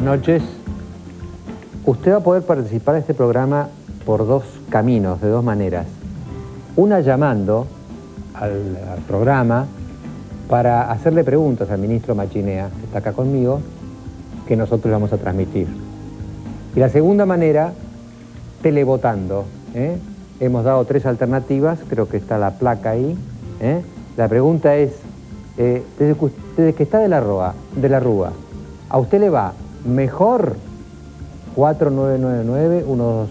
noches. Usted va a poder participar de este programa por dos caminos, de dos maneras. Una llamando al programa para hacerle preguntas al ministro Machinea, que está acá conmigo, que nosotros vamos a transmitir. Y la segunda manera, televotando. Hemos dado tres alternativas, creo que está la placa ahí. La pregunta es, desde que está de la Rúa, ¿a usted le va mejor 4999-1221?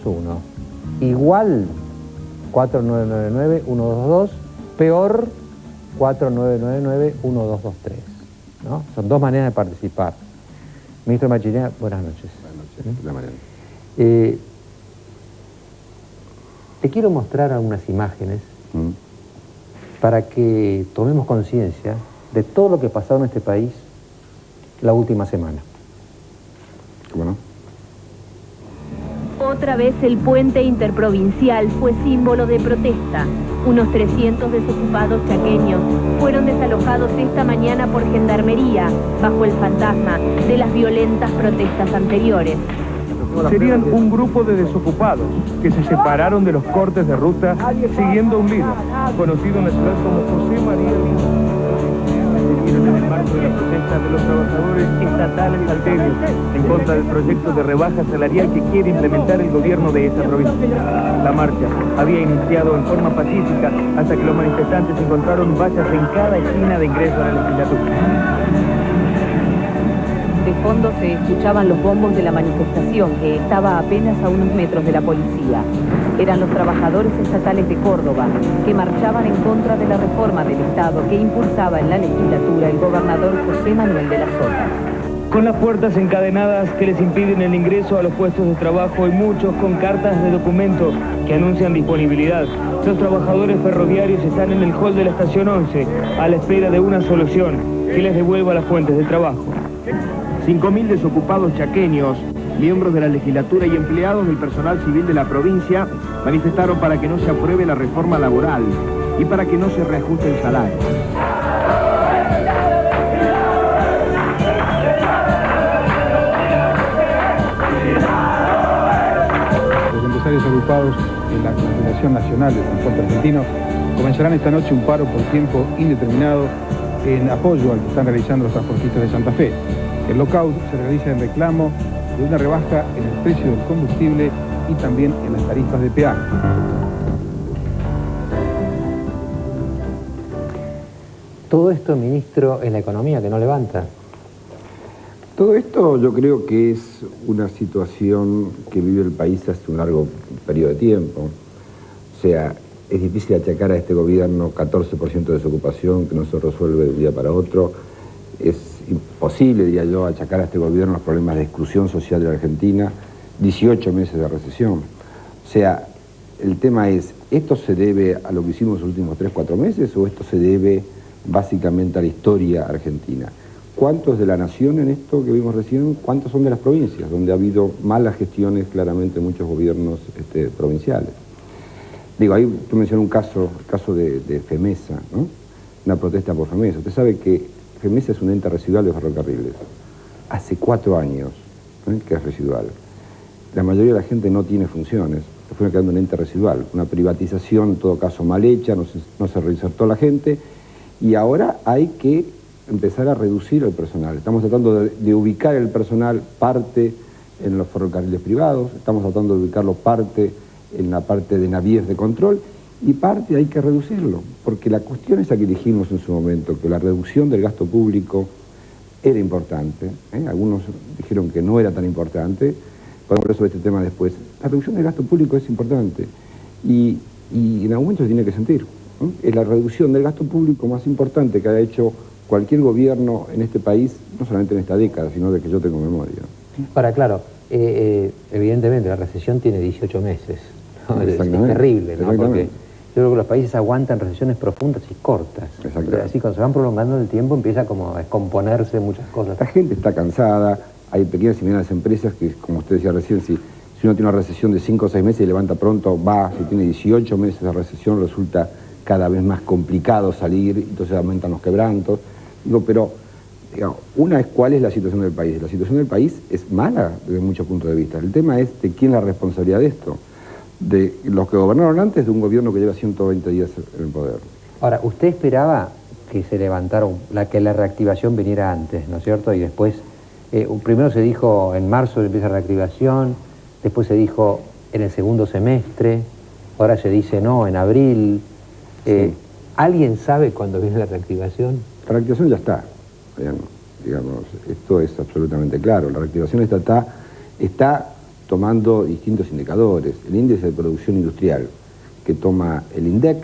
Igual 4999-1222, peor 4999-1223, ¿no? Son dos maneras de participar. Ministro Machinea, buenas noches. Buenas noches. Te quiero mostrar algunas imágenes para que tomemos conciencia de todo lo que pasó en este país la última semana. ¿Cómo no? Otra vez el puente interprovincial fue símbolo de protesta. Unos 300 desocupados chaqueños fueron desalojados esta mañana por Gendarmería, bajo el fantasma de las violentas protestas anteriores. Serían un grupo de desocupados que se separaron de los cortes de ruta siguiendo a un líder, conocido en la ciudad como José María Lima. En el marco de la protesta de los trabajadores estatales salteños en contra del proyecto de rebaja salarial que quiere implementar el gobierno de esa provincia. La marcha había iniciado en forma pacífica hasta que los manifestantes encontraron vallas en cada esquina de ingreso a la legislatura. De fondo se escuchaban los bombos de la manifestación, que estaba apenas a unos metros de la policía. Eran los trabajadores estatales de Córdoba, que marchaban en contra de la reforma del Estado que impulsaba en la legislatura el gobernador José Manuel de la Sota. Con las puertas encadenadas que les impiden el ingreso a los puestos de trabajo y muchos con cartas de documento que anuncian disponibilidad, los trabajadores ferroviarios están en el hall de la estación 11 a la espera de una solución que les devuelva las fuentes de trabajo. 5.000 desocupados chaqueños, miembros de la legislatura y empleados del personal civil de la provincia manifestaron para que no se apruebe la reforma laboral y para que no se reajuste el salario. Los empresarios agrupados en la Confederación Nacional de Transporte Argentino comenzarán esta noche un paro por tiempo indeterminado en apoyo al que están realizando los transportistas de Santa Fe. El lockout se realiza en reclamo de una rebaja en el precio del combustible y también en las tarifas de peaje. Todo esto, ministro, es la economía que no levanta. Todo esto yo creo que es una situación que vive el país hace un largo periodo de tiempo. O sea, es difícil achacar a este gobierno 14% de desocupación que no se resuelve de un día para otro. Es imposible, diría yo, achacar a este gobierno los problemas de exclusión social de la Argentina, 18 meses de recesión. O sea, el tema es, ¿esto se debe a lo que hicimos los últimos 3-4 meses o esto se debe básicamente a la historia argentina? ¿Cuántos de la nación en esto que vimos recién? ¿Cuántos son de las provincias, donde ha habido malas gestiones claramente en muchos gobiernos provinciales? Digo, ahí tú mencionas un caso, el caso de FEMESA, ¿no? Una protesta por FEMESA. Usted sabe que FEMESA es un ente residual de ferrocarriles. Hace 4 años que es residual. La mayoría de la gente no tiene funciones. Se fue quedando un ente residual. Una privatización, en todo caso, mal hecha, no se reinsertó la gente. Y ahora hay que empezar a reducir el personal. Estamos tratando de ubicar el personal parte en los ferrocarriles privados, estamos tratando de ubicarlo parte en la parte de navíos de control, y parte hay que reducirlo, porque la cuestión esa que dijimos en su momento, que la reducción del gasto público era importante, algunos dijeron que no era tan importante, podemos hablar sobre este tema después. La reducción del gasto público es importante y en algún momento se tiene que sentir. Es la reducción del gasto público más importante que ha hecho cualquier gobierno en este país, no solamente en esta década, sino de que yo tengo memoria. Ahora, claro, evidentemente la recesión tiene 18 meses, ¿no? Es terrible, ¿no? Porque yo creo que los países aguantan recesiones profundas y cortas. Así cuando se van prolongando en el tiempo empieza como a descomponerse muchas cosas. La gente está cansada, hay pequeñas y medianas empresas que, como usted decía recién, si uno tiene una recesión de 5 o 6 meses y levanta pronto, va, si tiene 18 meses de recesión resulta cada vez más complicado salir, entonces aumentan los quebrantos. Digo, pero digamos, una es cuál es la situación del país. La situación del país es mala desde muchos puntos de vista. El tema es de quién es la responsabilidad de esto. De los que gobernaron antes, de un gobierno que lleva 120 días en el poder. Ahora, usted esperaba que se levantara, que la reactivación viniera antes, ¿no es cierto? Y después, primero se dijo en marzo empieza la reactivación, después se dijo en el segundo semestre, ahora se dice no, en abril. Sí. ¿Alguien sabe cuándo viene la reactivación? La reactivación ya está, digamos, esto es absolutamente claro. La reactivación está tomando distintos indicadores. El índice de producción industrial que toma el INDEC,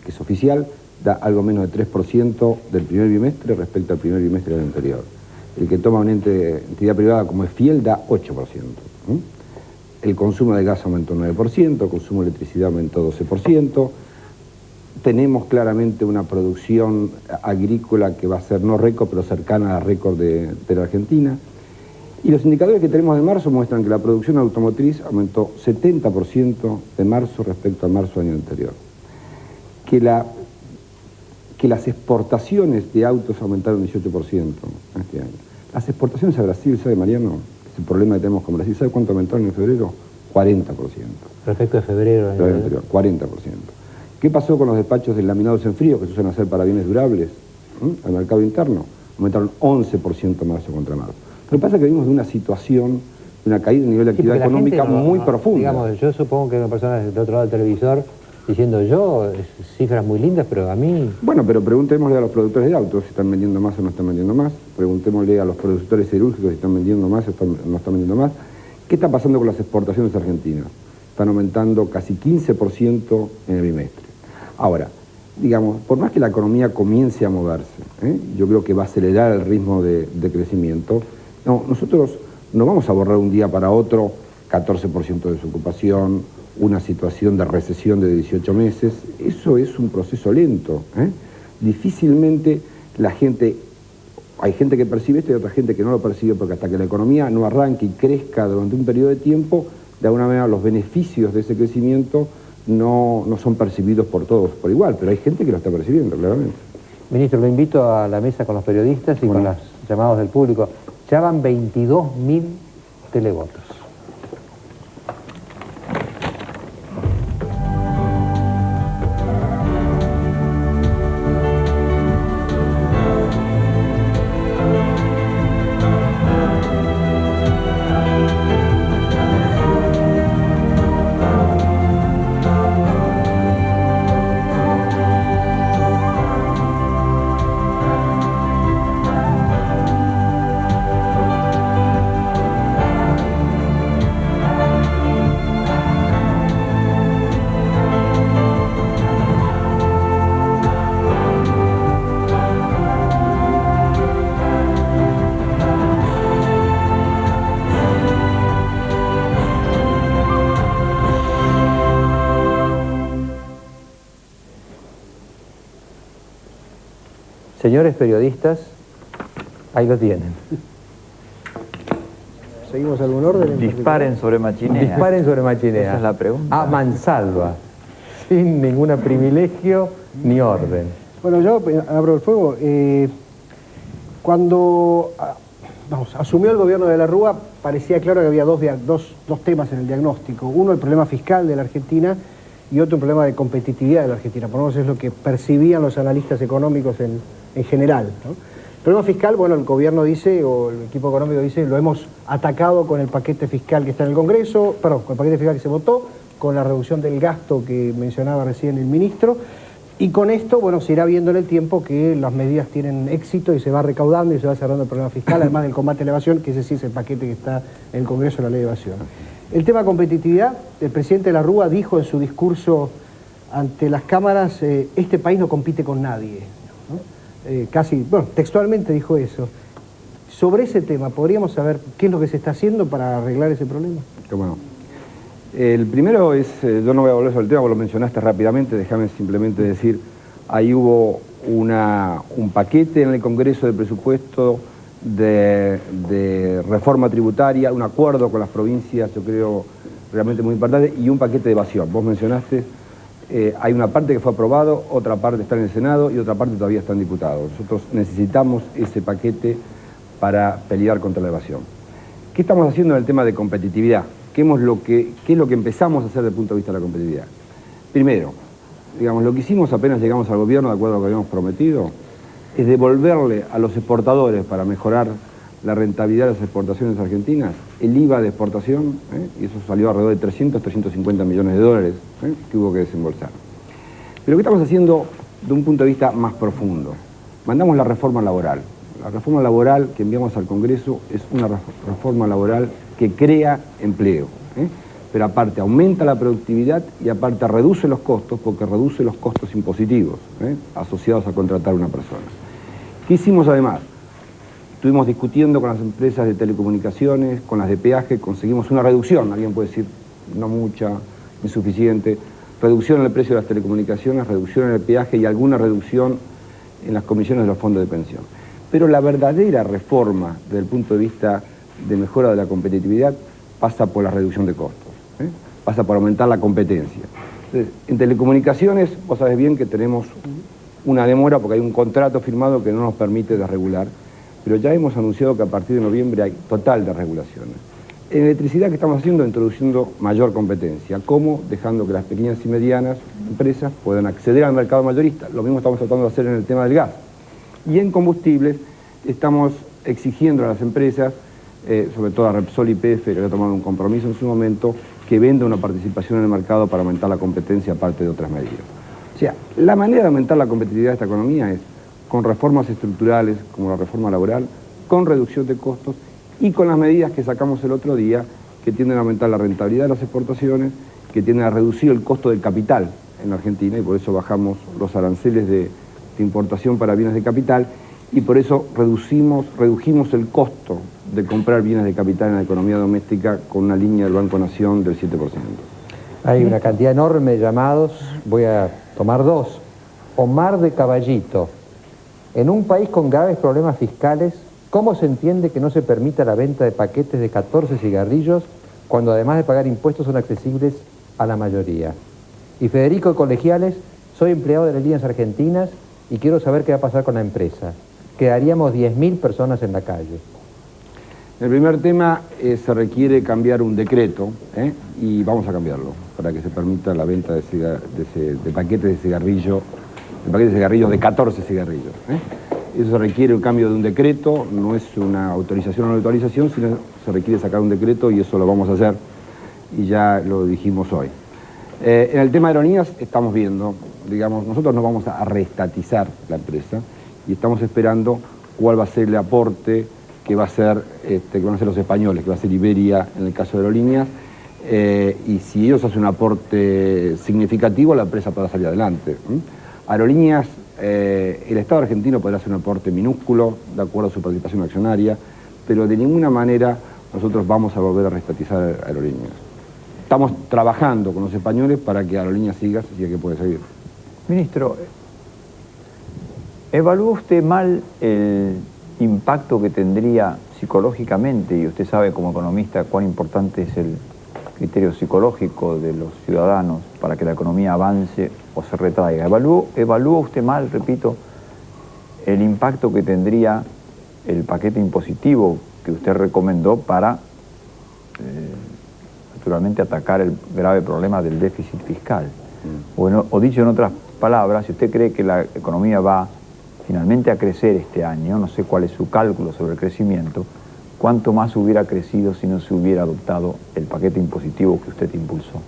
que es oficial, da algo menos de 3% del primer bimestre respecto al primer bimestre del anterior. El que toma una entidad privada como es Fiel da 8%. El consumo de gas aumentó 9%, el consumo de electricidad aumentó 12%. Tenemos claramente una producción agrícola que va a ser no récord, pero cercana a la récord de la Argentina. Y los indicadores que tenemos de marzo muestran que la producción automotriz aumentó 70% de marzo respecto al marzo del año anterior. Que las exportaciones de autos aumentaron 18% este año. Las exportaciones a Brasil, ¿sabe, Mariano? Es el problema que tenemos con Brasil. ¿Sabe cuánto aumentaron en febrero? 40%. Respecto a febrero. El año anterior, 40%. ¿Qué pasó con los despachos de laminados en frío que se usan hacer para bienes durables al mercado interno? Aumentaron 11% marzo contra marzo. Lo que pasa es que vimos de una situación, de una caída de nivel de actividad económica muy profunda. Digamos, yo supongo que una persona del otro lado del televisor diciendo cifras muy lindas, pero a mí... Bueno, pero preguntémosle a los productores de autos si están vendiendo más o no están vendiendo más. Preguntémosle a los productores siderúrgicos si están vendiendo más o no están vendiendo más. ¿Qué está pasando con las exportaciones argentinas? Están aumentando casi 15% en el bimestre. Ahora, digamos, por más que la economía comience a moverse, yo creo que va a acelerar el ritmo de crecimiento. No, nosotros no vamos a borrar un día para otro 14% de desocupación, una situación de recesión de 18 meses. Eso es un proceso lento. Difícilmente hay gente que percibe esto y otra gente que no lo percibe, porque hasta que la economía no arranque y crezca durante un periodo de tiempo, de alguna manera los beneficios de ese crecimiento no son percibidos por todos por igual, pero hay gente que lo está percibiendo, claramente. Ministro, lo invito a la mesa con los periodistas y con los llamados del público. Ya van 22.000 televotos. Señores periodistas, ahí lo tienen. ¿Seguimos algún orden? Disparen sobre Machinea. Disparen sobre Machinea. Esa es la pregunta. A mansalva, sin ningún privilegio ni orden. Bueno, yo abro el fuego. Cuando asumió el gobierno de la Rúa, parecía claro que había dos temas en el diagnóstico. Uno, el problema fiscal de la Argentina, y otro, un problema de competitividad de la Argentina. Por lo menos es lo que percibían los analistas económicos en general, ¿no? El problema fiscal, bueno, el gobierno dice, o el equipo económico dice, lo hemos atacado con el paquete fiscal que está en el Congreso, perdón, con el paquete fiscal que se votó, con la reducción del gasto que mencionaba recién el ministro, y con esto, bueno, se irá viendo en el tiempo que las medidas tienen éxito y se va recaudando y se va cerrando el problema fiscal, además del combate a la evasión, que ese sí es el paquete que está en el Congreso de la ley de evasión. El tema competitividad, el presidente de la Rúa dijo en su discurso ante las cámaras, este país no compite con nadie, ¿no? Casi, bueno, textualmente dijo eso. Sobre ese tema, ¿podríamos saber qué es lo que se está haciendo para arreglar ese problema? Bueno, el primero es, yo no voy a volver sobre el tema, vos lo mencionaste rápidamente, déjame simplemente decir, ahí hubo un paquete en el Congreso de Presupuesto de reforma tributaria, un acuerdo con las provincias, yo creo, realmente muy importante, y un paquete de evasión. Vos mencionaste Hay una parte que fue aprobado, otra parte está en el Senado y otra parte todavía está en diputados. Nosotros necesitamos ese paquete para pelear contra la evasión. ¿Qué estamos haciendo en el tema de competitividad? ¿Qué es lo que empezamos a hacer desde el punto de vista de la competitividad? Primero, digamos, lo que hicimos apenas llegamos al gobierno, de acuerdo a lo que habíamos prometido, es devolverle a los exportadores, para mejorar la rentabilidad de las exportaciones argentinas, el IVA de exportación, y eso salió alrededor de 350 millones de dólares que hubo que desembolsar. Pero ¿qué estamos haciendo de un punto de vista más profundo? Mandamos la reforma laboral. La reforma laboral que enviamos al Congreso es una reforma laboral que crea empleo, pero aparte aumenta la productividad y aparte reduce los costos, porque reduce los costos impositivos asociados a contratar a una persona. ¿Qué hicimos además? Estuvimos discutiendo con las empresas de telecomunicaciones, con las de peaje, conseguimos una reducción, alguien puede decir no mucha, insuficiente, reducción en el precio de las telecomunicaciones, reducción en el peaje y alguna reducción en las comisiones de los fondos de pensión. Pero la verdadera reforma desde el punto de vista de mejora de la competitividad pasa por la reducción de costos, pasa por aumentar la competencia. Entonces, en telecomunicaciones vos sabés bien que tenemos una demora porque hay un contrato firmado que no nos permite desregular, pero ya hemos anunciado que a partir de noviembre hay total desregulaciones. En electricidad, ¿qué estamos haciendo? Introduciendo mayor competencia. ¿Cómo? Dejando que las pequeñas y medianas empresas puedan acceder al mercado mayorista. Lo mismo estamos tratando de hacer en el tema del gas. Y en combustibles estamos exigiendo a las empresas, sobre todo a Repsol y YPF, que había tomado un compromiso en su momento, que venda una participación en el mercado para aumentar la competencia, aparte de otras medidas. O sea, la manera de aumentar la competitividad de esta economía es con reformas estructurales, como la reforma laboral, con reducción de costos y con las medidas que sacamos el otro día, que tienden a aumentar la rentabilidad de las exportaciones, que tienden a reducir el costo del capital en la Argentina, y por eso bajamos los aranceles de importación para bienes de capital, y por eso redujimos el costo de comprar bienes de capital en la economía doméstica con una línea del Banco Nación del 7%. Hay una cantidad enorme de llamados, voy a tomar dos. Omar de Caballito. En un país con graves problemas fiscales, ¿cómo se entiende que no se permita la venta de paquetes de 14 cigarrillos cuando además de pagar impuestos son accesibles a la mayoría? Y Federico de Colegiales, soy empleado de Aerolíneas Argentinas y quiero saber qué va a pasar con la empresa. Quedaríamos 10.000 personas en la calle. El primer tema se requiere cambiar un decreto, y vamos a cambiarlo para que se permita la venta de paquetes de cigarrillos, de 14 cigarrillos. Eso requiere un cambio de un decreto, no es una autorización o no autorización, sino se requiere sacar un decreto y eso lo vamos a hacer y ya lo dijimos hoy. En el tema de aerolíneas estamos viendo, digamos, nosotros no vamos a reestatizar la empresa y estamos esperando cuál va a ser el aporte que van a ser los españoles, que va a ser Iberia en el caso de aerolíneas, y si ellos hacen un aporte significativo, la empresa podrá salir adelante. Aerolíneas, el Estado argentino podrá hacer un aporte minúsculo, de acuerdo a su participación accionaria, pero de ninguna manera nosotros vamos a volver a reestatizar aerolíneas. Estamos trabajando con los españoles para que aerolíneas siga, si es que puede seguir. Ministro, ¿evalúa usted mal el impacto que tendría psicológicamente, y usted sabe como economista cuán importante es el criterio psicológico de los ciudadanos para que la economía avance o se retraiga? ¿Evalúa usted mal, repito, el impacto que tendría el paquete impositivo que usted recomendó para, naturalmente, atacar el grave problema del déficit fiscal? O dicho en otras palabras, si usted cree que la economía va finalmente a crecer este año, no sé cuál es su cálculo sobre el crecimiento, ¿cuánto más hubiera crecido si no se hubiera adoptado el paquete impositivo que usted impulsó?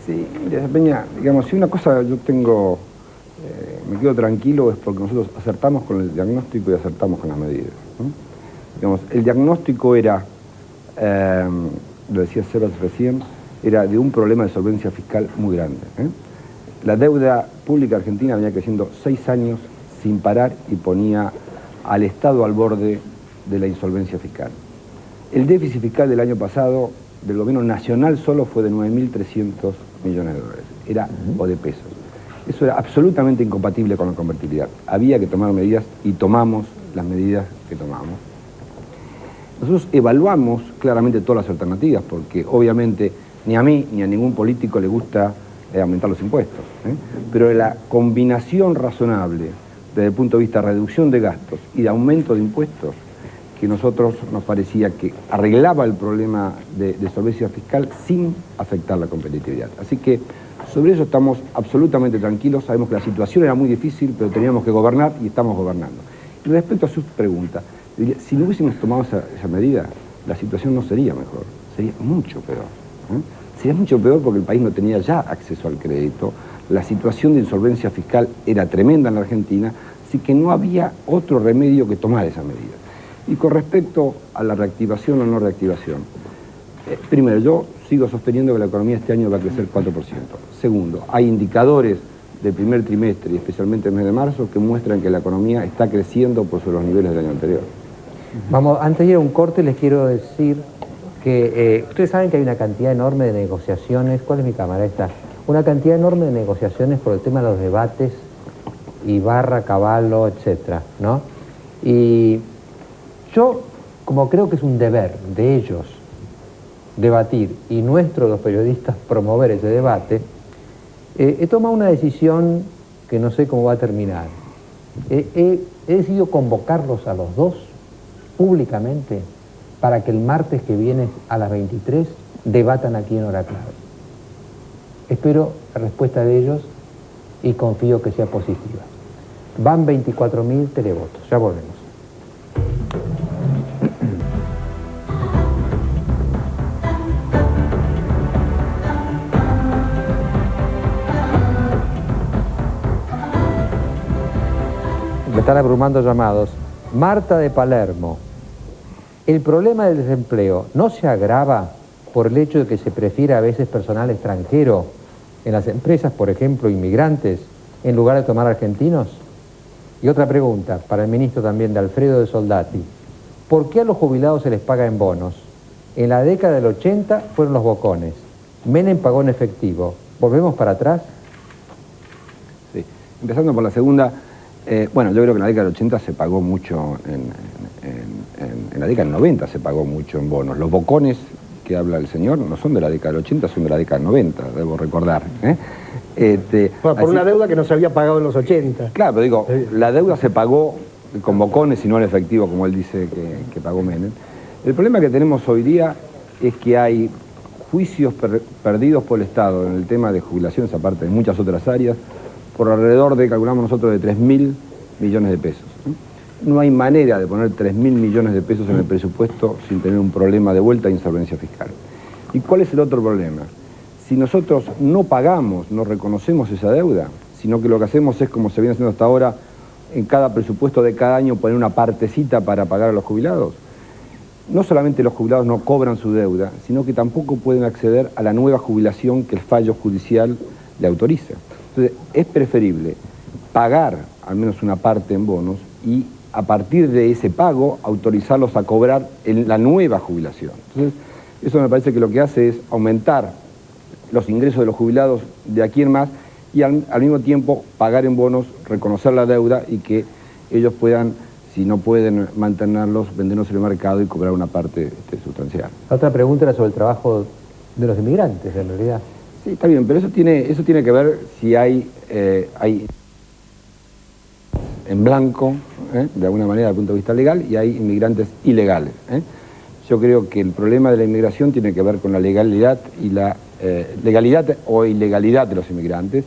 Sí, mire, Peña, digamos, si una cosa yo tengo, me quedo tranquilo, es porque nosotros acertamos con el diagnóstico y acertamos con las medidas, ¿no? Digamos, el diagnóstico era, lo decía Sebas recién, era de un problema de solvencia fiscal muy grande. La deuda pública argentina venía creciendo 6 años sin parar y ponía al Estado al borde de la insolvencia fiscal. El déficit fiscal del año pasado del gobierno nacional solo fue de 9.300 millones de dólares, o de pesos. Eso era absolutamente incompatible con la convertibilidad. Había que tomar medidas y tomamos las medidas que tomamos. Nosotros evaluamos claramente todas las alternativas, porque obviamente ni a mí ni a ningún político le gusta aumentar los impuestos. Pero la combinación razonable desde el punto de vista de reducción de gastos y de aumento de impuestos, que nosotros nos parecía que arreglaba el problema de solvencia fiscal sin afectar la competitividad. Así que sobre eso estamos absolutamente tranquilos, sabemos que la situación era muy difícil, pero teníamos que gobernar y estamos gobernando. Y respecto a su pregunta, si no hubiésemos tomado esa medida, la situación no sería mejor, sería mucho peor. Sería mucho peor porque el país no tenía ya acceso al crédito, la situación de insolvencia fiscal era tremenda en la Argentina, así que no había otro remedio que tomar esa medida. Y con respecto a la reactivación o no reactivación, primero, yo sigo sosteniendo que la economía este año va a crecer 4%. Segundo, hay indicadores del primer trimestre y especialmente el mes de marzo que muestran que la economía está creciendo por sobre los niveles del año anterior. Vamos, antes de ir a un corte les quiero decir que ustedes saben que hay una cantidad enorme de negociaciones. ¿Cuál es mi cámara? Esta. Una cantidad enorme de negociaciones por el tema de los debates, Ibarra, Cavallo, etcétera, ¿no? Y yo, como creo que es un deber de ellos debatir y nuestro, los periodistas, promover ese debate, he tomado una decisión que no sé cómo va a terminar. He decidido convocarlos a los dos públicamente para que el martes que viene a las 23 debatan aquí en Hora Clave. Espero la respuesta de ellos y confío que sea positiva. Van 24.000 televotos. Ya volvemos. Me están abrumando llamados. Marta de Palermo. El problema del desempleo no se agrava por el hecho de que se prefiere a veces personal extranjero en las empresas, por ejemplo, inmigrantes, en lugar de tomar argentinos. Y otra pregunta, para el ministro también, de Alfredo de Soldati. ¿Por qué a los jubilados se les paga en bonos? En la década del 80 fueron los bocones. Menem pagó en efectivo. ¿Volvemos para atrás? Sí. Empezando por la segunda, bueno, yo creo que en la década del 80 se pagó mucho, en la década del 90 se pagó mucho en bonos. Los bocones que habla el señor no son de la década del 80, son de la década del 90, debo recordar. Por una deuda que no se había pagado en los 80. Claro, pero digo, la deuda se pagó con bocones y no en efectivo, como él dice que pagó Menem. El problema que tenemos hoy día es que hay juicios perdidos por el Estado en el tema de jubilaciones, aparte de muchas otras áreas, por alrededor de, calculamos nosotros, de 3.000 millones de pesos. No hay manera de poner 3.000 millones de pesos en el presupuesto sin tener un problema de vuelta de insolvencia fiscal. ¿Y cuál es el otro problema? Si nosotros no pagamos, no reconocemos esa deuda, sino que lo que hacemos es, como se viene haciendo hasta ahora, en cada presupuesto de cada año poner una partecita para pagar a los jubilados, no solamente los jubilados no cobran su deuda, sino que tampoco pueden acceder a la nueva jubilación que el fallo judicial le autoriza. Entonces, es preferible pagar al menos una parte en bonos y a partir de ese pago autorizarlos a cobrar en la nueva jubilación. Entonces, eso me parece que lo que hace es aumentar los ingresos de los jubilados de aquí en más y al mismo tiempo pagar en bonos, reconocer la deuda y que ellos puedan, si no pueden mantenerlos, venderlos en el mercado y cobrar una parte sustancial. La otra pregunta era sobre el trabajo de los inmigrantes, en realidad. Sí, está bien, pero eso tiene que ver si hay en blanco, de alguna manera desde el punto de vista legal, y hay inmigrantes ilegales. Yo creo que el problema de la inmigración tiene que ver con la legalidad y la legalidad o ilegalidad de los inmigrantes,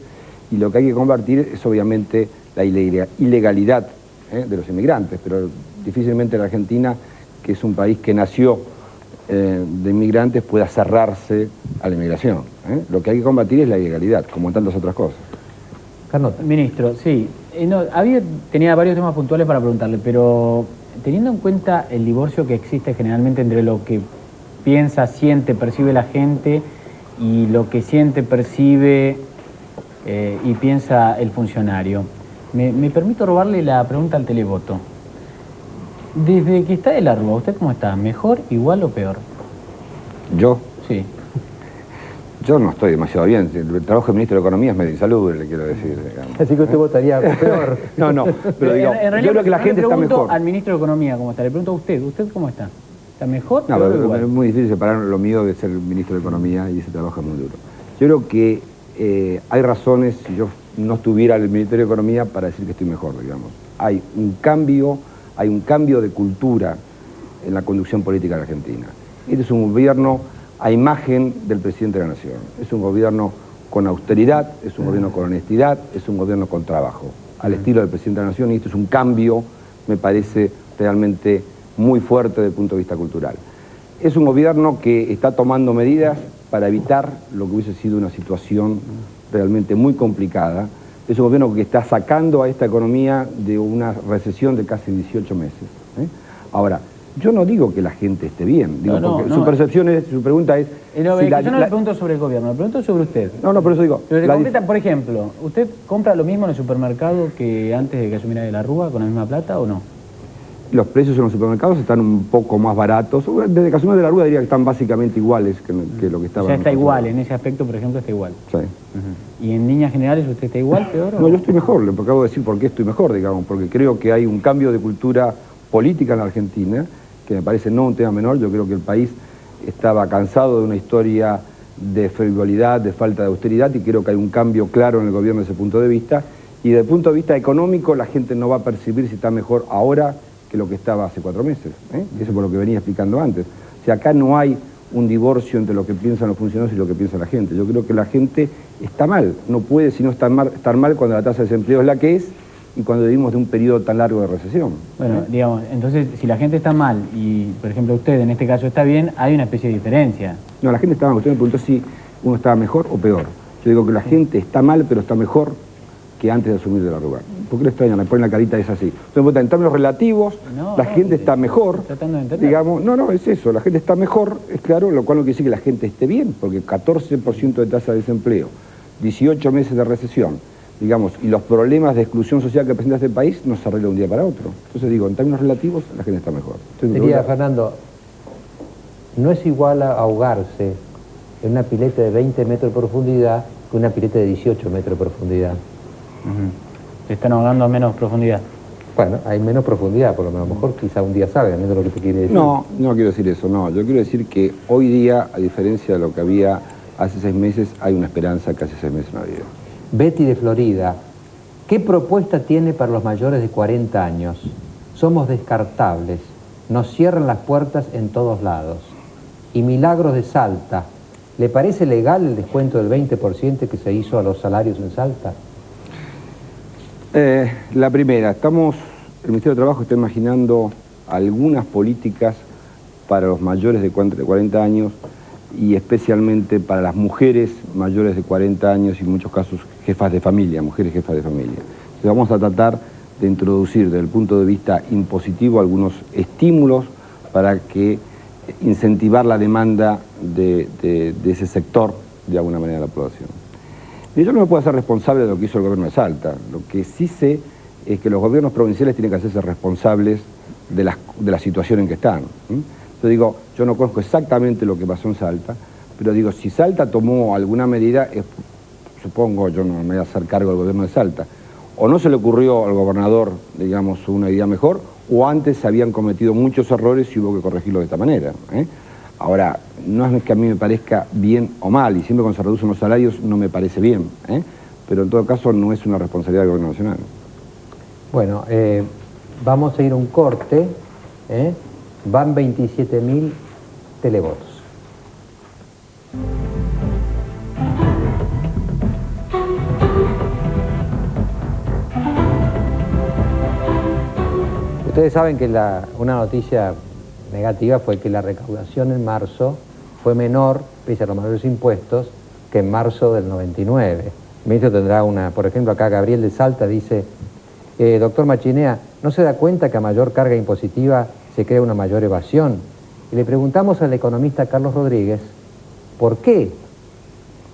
y lo que hay que combatir es obviamente la ilegalidad de los inmigrantes, pero difícilmente la Argentina, que es un país que nació de inmigrantes, pueda cerrarse a la inmigración. Lo que hay que combatir es la ilegalidad, como en tantas otras cosas. Carnota. Ministro, sí, tenía varios temas puntuales para preguntarle, pero teniendo en cuenta el divorcio que existe generalmente entre lo que piensa, siente, percibe la gente y lo que siente, percibe y piensa el funcionario, me permito robarle la pregunta al televoto. Desde que está de la Rúa, ¿usted cómo está? ¿Mejor, igual o peor? ¿Yo? Sí. Yo no estoy demasiado bien. El trabajo de ministro de Economía es medio insalubre, le quiero decir. Digamos. Así que usted votaría peor. No, pero digo, yo creo que la gente está mejor. Le pregunto al ministro de Economía cómo está, le pregunto a ¿usted cómo está? ¿Está mejor? No, pero es muy difícil separar lo mío de ser ministro de Economía y ese trabajo es muy duro. Yo creo que hay razones, si yo no estuviera en el Ministerio de Economía, para decir que estoy mejor, digamos. Hay un cambio de cultura en la conducción política de la Argentina. Este es un gobierno a imagen del presidente de la Nación. Es un gobierno con austeridad, es un gobierno con honestidad, es un gobierno con trabajo, al estilo del presidente de la Nación, y esto es un cambio, me parece, realmente muy fuerte desde el punto de vista cultural. Es un gobierno que está tomando medidas para evitar lo que hubiese sido una situación realmente muy complicada. Es un gobierno que está sacando a esta economía de una recesión de casi 18 meses. Ahora, yo no digo que la gente esté bien, digo, porque su percepción es, su pregunta es... yo no le pregunto sobre el gobierno, le pregunto sobre usted. No, por eso digo... Por ejemplo, ¿usted compra lo mismo en el supermercado que antes de que asumiera de la Rúa, con la misma plata o no? Los precios en los supermercados están un poco más baratos. Desde que asumió de la Rúa diría que están básicamente iguales que lo que estaban. O sea, está igual, en ese aspecto, por ejemplo, está igual. Sí. ¿Y en líneas generales usted está igual, peor? No, yo estoy mejor, le acabo de decir por qué estoy mejor, digamos, porque creo que hay un cambio de cultura política en la Argentina, que me parece no un tema menor. Yo creo que el país estaba cansado de una historia de frivolidad, de falta de austeridad, y creo que hay un cambio claro en el gobierno desde ese punto de vista. Y desde el punto de vista económico, la gente no va a percibir si está mejor ahora que lo que estaba hace 4 meses. Eso es por lo que venía explicando antes. O sea, acá no hay un divorcio entre lo que piensan los funcionarios y lo que piensa la gente. Yo creo que la gente está mal, no puede sino estar mal cuando la tasa de desempleo es la que es y cuando vivimos de un periodo tan largo de recesión. Bueno, digamos, entonces, si la gente está mal y, por ejemplo, usted en este caso está bien, hay una especie de diferencia. No, la gente está mal. Usted me preguntó si uno estaba mejor o peor. Yo digo que la gente está mal, pero está mejor que antes de asumir de la Rúa. ¿Por qué le extrañan? Le ponen la carita, es así. Entonces, en términos relativos, la gente está mejor, digamos, es eso, la gente está mejor, es claro, lo cual no quiere decir que la gente esté bien, porque 14% de tasa de desempleo, 18 meses de recesión, digamos, y los problemas de exclusión social que presenta este país no se arregla de un día para otro. Entonces digo, en términos relativos, la gente está mejor. Diría, Fernando, no es igual a ahogarse en una pileta de 20 metros de profundidad que una pileta de 18 metros de profundidad. Se están ahogando a menos profundidad. Bueno, hay menos profundidad, por lo menos. A lo mejor quizá un día salga, no es lo que te quiere decir. No, no quiero decir eso, no. Yo quiero decir que hoy día, a diferencia de lo que había hace 6 meses, hay una esperanza que hace 6 meses no había. Betty de Florida, ¿qué propuesta tiene para los mayores de 40 años? Somos descartables, nos cierran las puertas en todos lados. Y Milagros de Salta, ¿le parece legal el descuento del 20% que se hizo a los salarios en Salta? La primera, el Ministerio de Trabajo está imaginando algunas políticas para los mayores de 40 años y especialmente para las mujeres mayores de 40 años y en muchos casos jefas de familia, mujeres jefas de familia. Entonces vamos a tratar de introducir desde el punto de vista impositivo algunos estímulos para que incentivar la demanda de ese sector de alguna manera de la población. Y yo no me puedo hacer responsable de lo que hizo el gobierno de Salta. Lo que sí sé es que los gobiernos provinciales tienen que hacerse responsables de la situación en que están. Yo digo, yo no conozco exactamente lo que pasó en Salta, pero digo, si Salta tomó alguna medida, supongo, yo no me voy a hacer cargo del gobierno de Salta, o no se le ocurrió al gobernador, digamos, una idea mejor, o antes se habían cometido muchos errores y hubo que corregirlo de esta manera. Ahora, no es que a mí me parezca bien o mal, y siempre cuando se reducen los salarios no me parece bien, pero en todo caso no es una responsabilidad del gobierno nacional. Bueno, vamos a ir a un corte, van 27.000 televotos. Ustedes saben que una noticia negativa fue que la recaudación en marzo fue menor, pese a los mayores impuestos, que en marzo del 99. El ministro tendrá por ejemplo, acá Gabriel de Salta dice, doctor Machinea, ¿no se da cuenta que a mayor carga impositiva se crea una mayor evasión? Y le preguntamos al economista Carlos Rodríguez, ¿por qué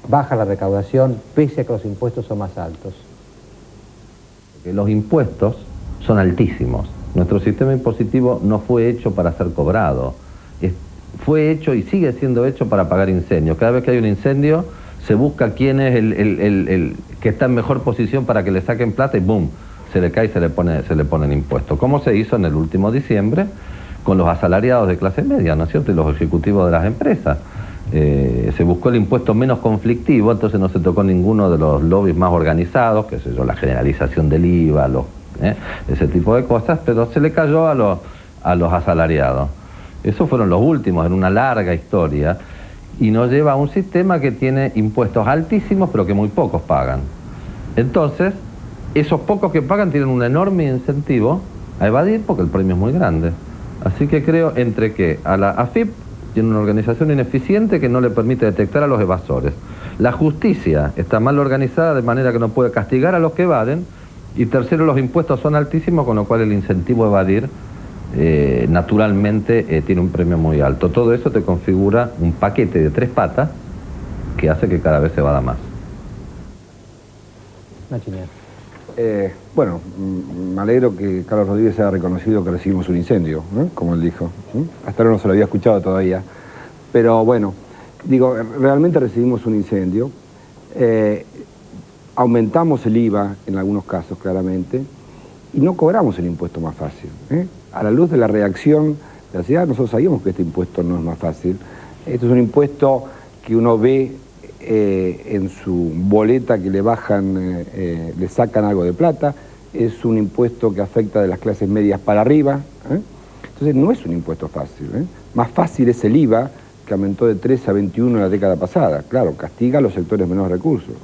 baja la recaudación pese a que los impuestos son más altos? Porque los impuestos son altísimos. Nuestro sistema impositivo no fue hecho para ser cobrado, fue hecho y sigue siendo hecho para pagar incendios. Cada vez que hay un incendio se busca quién es el que está en mejor posición para que le saquen plata y ¡boom! Se le cae y se le ponen impuestos. Como se hizo en el último diciembre con los asalariados de clase media, ¿no es cierto? Y los ejecutivos de las empresas. se buscó el impuesto menos conflictivo, entonces no se tocó ninguno de los lobbies más organizados, qué sé yo, la generalización del IVA, ese tipo de cosas, pero se le cayó a los asalariados. Esos fueron los últimos en una larga historia y nos lleva a un sistema que tiene impuestos altísimos pero que muy pocos pagan. Entonces, esos pocos que pagan tienen un enorme incentivo a evadir porque el premio es muy grande. Así que creo entre que a la AFIP tiene una organización ineficiente que no le permite detectar a los evasores. La justicia está mal organizada de manera que no puede castigar a los que evaden. Y tercero, los impuestos son altísimos, con lo cual el incentivo a evadir naturalmente tiene un premio muy alto. Todo eso te configura un paquete de 3 patas que hace que cada vez se evada más. Bueno, me alegro que Carlos Rodríguez haya reconocido que recibimos un incendio, ¿no? Como él dijo. Hasta ahora no se lo había escuchado todavía. Pero bueno, digo, realmente recibimos un incendio. Aumentamos el IVA en algunos casos, claramente, y no cobramos el impuesto más fácil. A la luz de la reacción de la ciudad, nosotros sabíamos que este impuesto no es más fácil. Esto es un impuesto que uno ve en su boleta que le bajan, le sacan algo de plata. Es un impuesto que afecta de las clases medias para arriba. Entonces no es un impuesto fácil. Más fácil es el IVA, que aumentó de 13 a 21 en la década pasada. Claro, castiga a los sectores de menos recursos.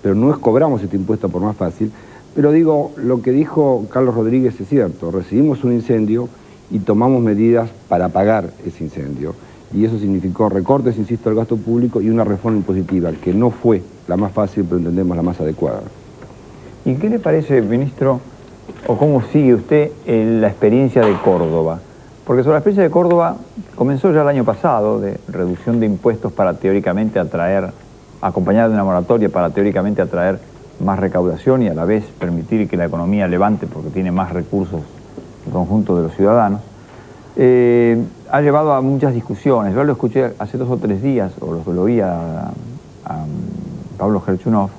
Pero no es cobramos este impuesto por más fácil. Pero digo, lo que dijo Carlos Rodríguez es cierto. Recibimos un incendio y tomamos medidas para apagar ese incendio. Y eso significó recortes, insisto, del gasto público y una reforma impositiva, que no fue la más fácil, pero entendemos la más adecuada. ¿Y qué le parece, ministro, o cómo sigue usted la experiencia de Córdoba? Porque sobre la experiencia de Córdoba comenzó ya el año pasado, de reducción de impuestos para teóricamente atraer, acompañada de una moratoria para teóricamente atraer más recaudación y a la vez permitir que la economía levante porque tiene más recursos el conjunto de los ciudadanos. Ha llevado a muchas discusiones. Yo lo escuché hace 2 o 3 días, o lo oí a Pablo Gerchunov,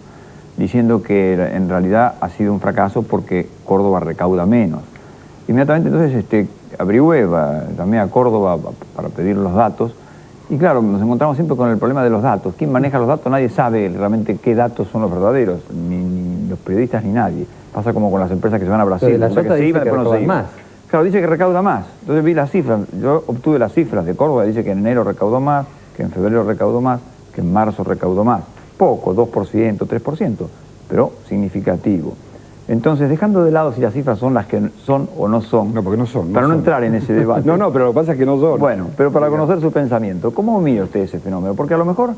diciendo que en realidad ha sido un fracaso porque Córdoba recauda menos. Inmediatamente entonces averigüé, llamé a Córdoba para pedir los datos, y claro, nos encontramos siempre con el problema de los datos. ¿Quién maneja los datos? Nadie sabe realmente qué datos son los verdaderos, ni los periodistas ni nadie. Pasa como con las empresas que se van a Brasil. Pero la Sota dice que recauda más. Claro, dice que recauda más. Entonces vi las cifras, yo obtuve las cifras de Córdoba, dice que en enero recaudó más, que en febrero recaudó más, que en marzo recaudó más. Poco, 2%, 3%, pero significativo. Entonces, dejando de lado si las cifras son las que son o no son. No, porque no son. Para no entrar en ese debate. No, pero lo que pasa es que no son. Bueno, pero para conocer su pensamiento, ¿cómo mira usted ese fenómeno? Porque a lo mejor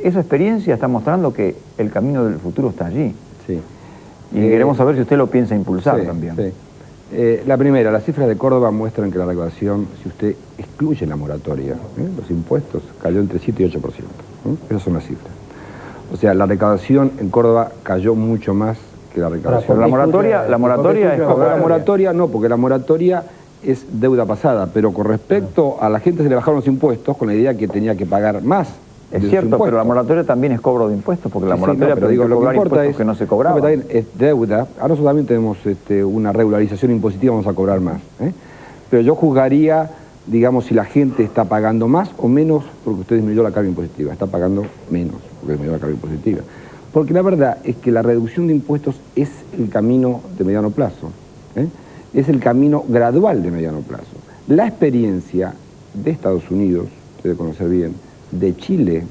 esa experiencia está mostrando que el camino del futuro está allí. Sí. Y queremos saber si usted lo piensa impulsar también. Sí. La primera, las cifras de Córdoba muestran que la recaudación, si usted excluye la moratoria, los impuestos, cayó entre 7 y 8%. Esas son las cifras. O sea, la recaudación en Córdoba cayó mucho más que la recaudación. Pero la moratoria es cobrar. La moratoria no, porque la moratoria es deuda pasada, pero con respecto a la gente se le bajaron los impuestos con la idea que tenía que pagar más. Es cierto, pero la moratoria también es cobro de impuestos, porque la moratoria pero digo, lo que importa es que no se cobraban. También es deuda. Ahora nosotros también tenemos una regularización impositiva, vamos a cobrar más. Pero yo juzgaría, digamos, si la gente está pagando más o menos porque usted disminuyó la carga impositiva. Está pagando menos porque disminuyó la carga impositiva. Porque la verdad es que la reducción de impuestos es el camino de mediano plazo. Es el camino gradual de mediano plazo. La experiencia de Estados Unidos, usted debe conocer bien, de Chile,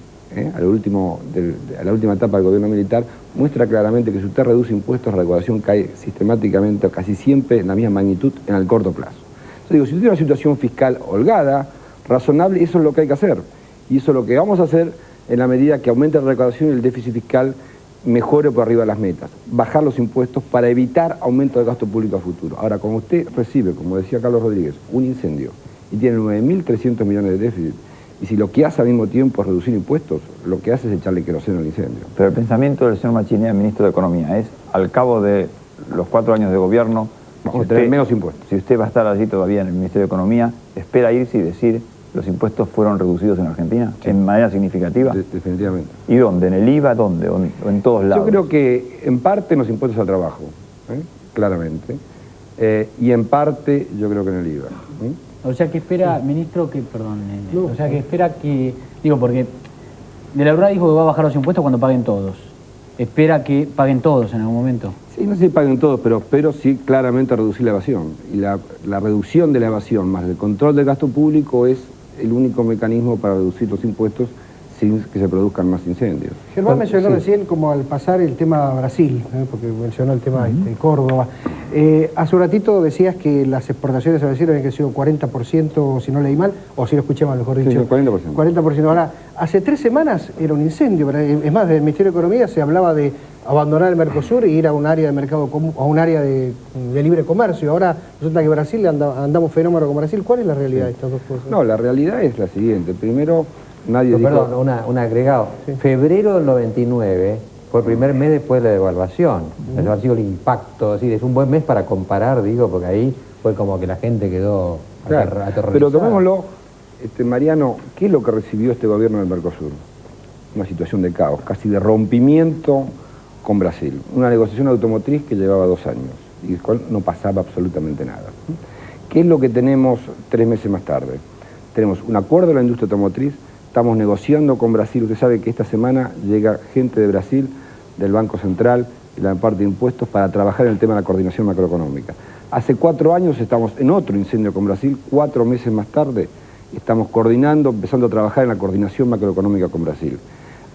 a la última etapa del gobierno militar, muestra claramente que si usted reduce impuestos, la recaudación cae sistemáticamente, o casi siempre, en la misma magnitud en el corto plazo. Entonces digo, si usted tiene una situación fiscal holgada, razonable, eso es lo que hay que hacer. Y eso es lo que vamos a hacer en la medida que aumente la recaudación y el déficit fiscal mejore por arriba de las metas. Bajar los impuestos para evitar aumento del gasto público a futuro. Ahora, cuando usted recibe, como decía Carlos Rodríguez, un incendio y tiene 9.300 millones de déficit, y si lo que hace al mismo tiempo es reducir impuestos, lo que hace es echarle queroseno al incendio. Pero el pensamiento del señor Machinea, ministro de Economía, es al cabo de los 4 años de gobierno, vamos a tener menos impuestos. Si usted va a estar allí todavía en el Ministerio de Economía, ¿espera irse y decir los impuestos fueron reducidos en Argentina? Sí. ¿En manera significativa? Definitivamente. ¿Y dónde? ¿En el IVA? ¿Dónde? ¿O en todos lados? Yo creo que en parte en los impuestos al trabajo, claramente, y en parte yo creo que en el IVA. O sea que espera, ministro, que, perdón, o sea que espera que Digo, porque De la Rúa dijo que va a bajar los impuestos cuando paguen todos. ¿Espera que paguen todos en algún momento? Sí, no sé si paguen todos, pero sí claramente reducir la evasión. Y la reducción de la evasión más el control del gasto público es el único mecanismo para reducir los impuestos sin que se produzcan más incendios. Germán mencionó recién, como al pasar el tema Brasil, porque mencionó el tema de Córdoba. Hace un ratito decías que las exportaciones a Brasil habían crecido 40%, si no leí mal, o si lo escuché mal, mejor dicho. Sí, 40%. 40%. Ahora, hace 3 semanas era un incendio. Es más, desde el Ministerio de Economía se hablaba de abandonar el Mercosur e ir a un área de mercado común, a un área de libre comercio. Ahora resulta que Brasil, andamos fenómeno con Brasil. ¿Cuál es la realidad de estas dos cosas? No, la realidad es la siguiente. Primero, nadie dijo... Perdón, un agregado. Sí. Febrero del 99 fue el primer mes después de la devaluación. Es decir, el impacto, es un buen mes para comparar, digo, porque ahí fue como que la gente quedó aterrorizada. Pero tomémoslo, Mariano, ¿qué es lo que recibió este gobierno del Mercosur? Una situación de caos, casi de rompimiento con Brasil. Una negociación automotriz que llevaba 2 años y del cual no pasaba absolutamente nada. ¿Qué es lo que tenemos 3 meses más tarde? Tenemos un acuerdo de la industria automotriz, estamos negociando con Brasil. Usted sabe que esta semana llega gente de Brasil, del Banco Central y la parte de impuestos para trabajar en el tema de la coordinación macroeconómica. Hace 4 años estamos en otro incendio con Brasil, 4 meses más tarde estamos coordinando, empezando a trabajar en la coordinación macroeconómica con Brasil.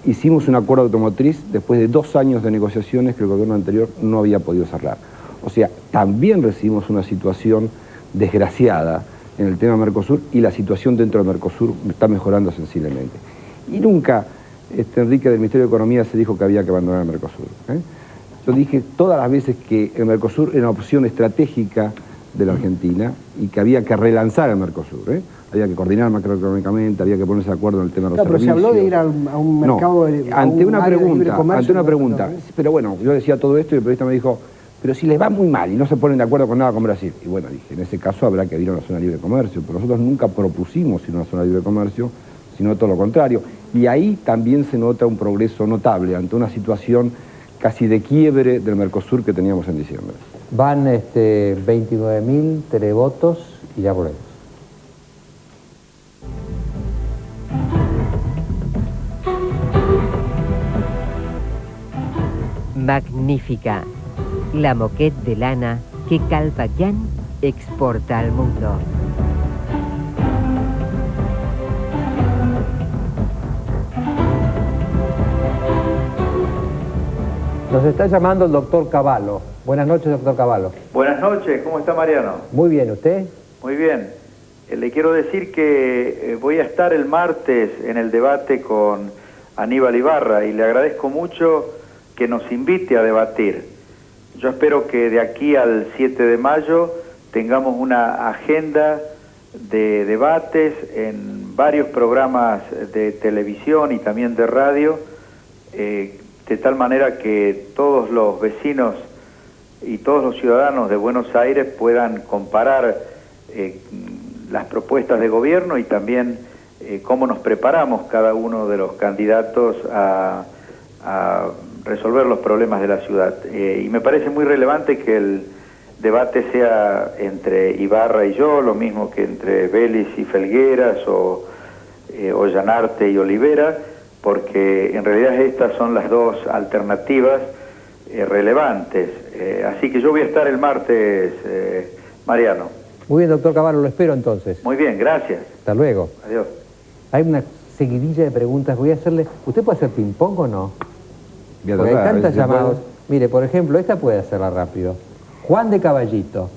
Hicimos un acuerdo automotriz después de 2 años de negociaciones que el gobierno anterior no había podido cerrar. O sea, también recibimos una situación desgraciada en el tema Mercosur y la situación dentro del Mercosur está mejorando sensiblemente. Y nunca, Enrique, del Ministerio de Economía se dijo que había que abandonar el Mercosur. Yo dije todas las veces que el Mercosur era una opción estratégica de la Argentina y que había que relanzar el Mercosur. Había que coordinar macroeconómicamente, había que ponerse de acuerdo en el tema de los servicios. Pero se habló de ir a un mercado ante una pregunta, pero bueno, yo decía todo esto y el periodista me dijo, pero si les va muy mal y no se ponen de acuerdo con nada con Brasil. Y bueno, dije, en ese caso habrá que ir a una zona libre de comercio, pero nosotros nunca propusimos ir a una zona libre de comercio, sino todo lo contrario. Y ahí también se nota un progreso notable ante una situación casi de quiebre del Mercosur que teníamos en diciembre. Van 29.000 televotos y ya volvemos. Magnífica, la moquette de lana que Calpacán exporta al mundo. Nos está llamando el doctor Cavallo. Buenas noches, doctor Cavallo. Buenas noches, ¿cómo está Mariano? Muy bien, ¿usted? Muy bien. Le quiero decir que voy a estar el martes en el debate con Aníbal Ibarra y le agradezco mucho que nos invite a debatir. Yo espero que de aquí al 7 de mayo tengamos una agenda de debates en varios programas de televisión y también de radio, de tal manera que todos los vecinos y todos los ciudadanos de Buenos Aires puedan comparar las propuestas de gobierno y también cómo nos preparamos cada uno de los candidatos a resolver los problemas de la ciudad. Y me parece muy relevante que el debate sea entre Ibarra y yo, lo mismo que entre Vélez y Felgueras o Ollanarte y Olivera, porque en realidad estas son las dos alternativas relevantes. Así que yo voy a estar el martes, Mariano. Muy bien, doctor Cavallo, lo espero entonces. Muy bien, gracias. Hasta luego. Adiós. Hay una seguidilla de preguntas, voy a hacerle... ¿Usted puede hacer ping-pong o no? Porque hay tantas llamadas. Mire, por ejemplo, esta puede hacerla rápido. Juan de Caballito,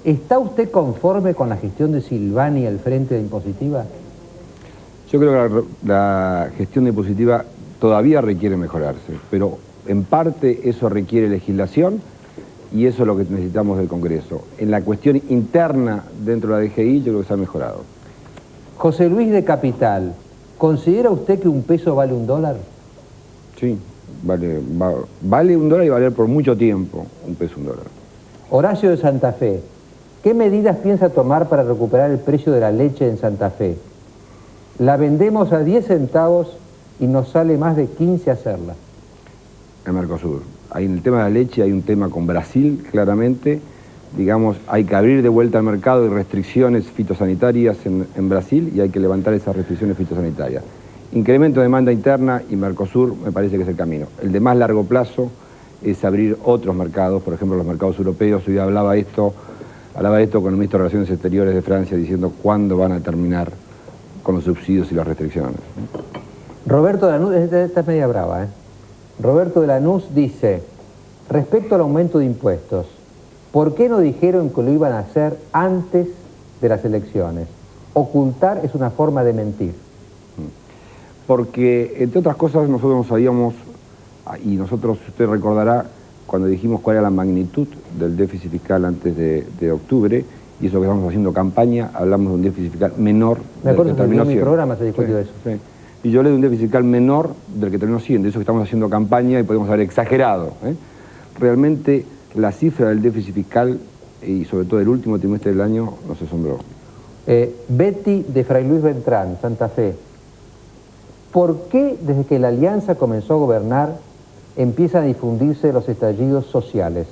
¿está usted conforme con la gestión de Silvani al frente de Impositiva? Yo creo que la gestión de Impositiva todavía requiere mejorarse, pero en parte eso requiere legislación y eso es lo que necesitamos del Congreso. En la cuestión interna dentro de la DGI yo creo que se ha mejorado. José Luis de Capital, ¿considera usted que un peso vale $1? Sí. Vale $1 y valer por mucho tiempo un peso $1. Horacio de Santa Fe, ¿qué medidas piensa tomar para recuperar el precio de la leche en Santa Fe? La vendemos a 10 centavos y nos sale más de 15 hacerla. El Mercosur. Ahí en el tema de la leche hay un tema con Brasil, claramente. Digamos, hay que abrir de vuelta al mercado y restricciones fitosanitarias en Brasil y hay que levantar esas restricciones fitosanitarias. incremento de demanda interna y Mercosur me parece que es el camino. El de más largo plazo es abrir otros mercados, por ejemplo los mercados europeos. Hoy hablaba esto con el ministro de Relaciones Exteriores de Francia diciendo cuándo van a terminar con los subsidios y las restricciones. Roberto de Lanús, esta es media brava, ¿eh? Roberto de Lanús dice, respecto al aumento de impuestos, ¿por qué no dijeron que lo iban a hacer antes de las elecciones? Ocultar es una forma de mentir. Porque, entre otras cosas, nosotros no sabíamos, y nosotros, usted recordará, cuando dijimos cuál era la magnitud del déficit fiscal antes de octubre, y eso que estamos haciendo campaña, hablamos de un déficit fiscal menor del que terminó siendo. En mi programa se discutió eso. Sí. Y yo hablé de un déficit fiscal menor del que terminó siendo, eso que estamos haciendo campaña y podemos haber exagerado. Realmente la cifra del déficit fiscal, y sobre todo el último trimestre del año, nos asombró. Betty de Fray Luis Beltrán, Santa Fe. ¿Por qué desde que la Alianza comenzó a gobernar empiezan a difundirse los estallidos sociales?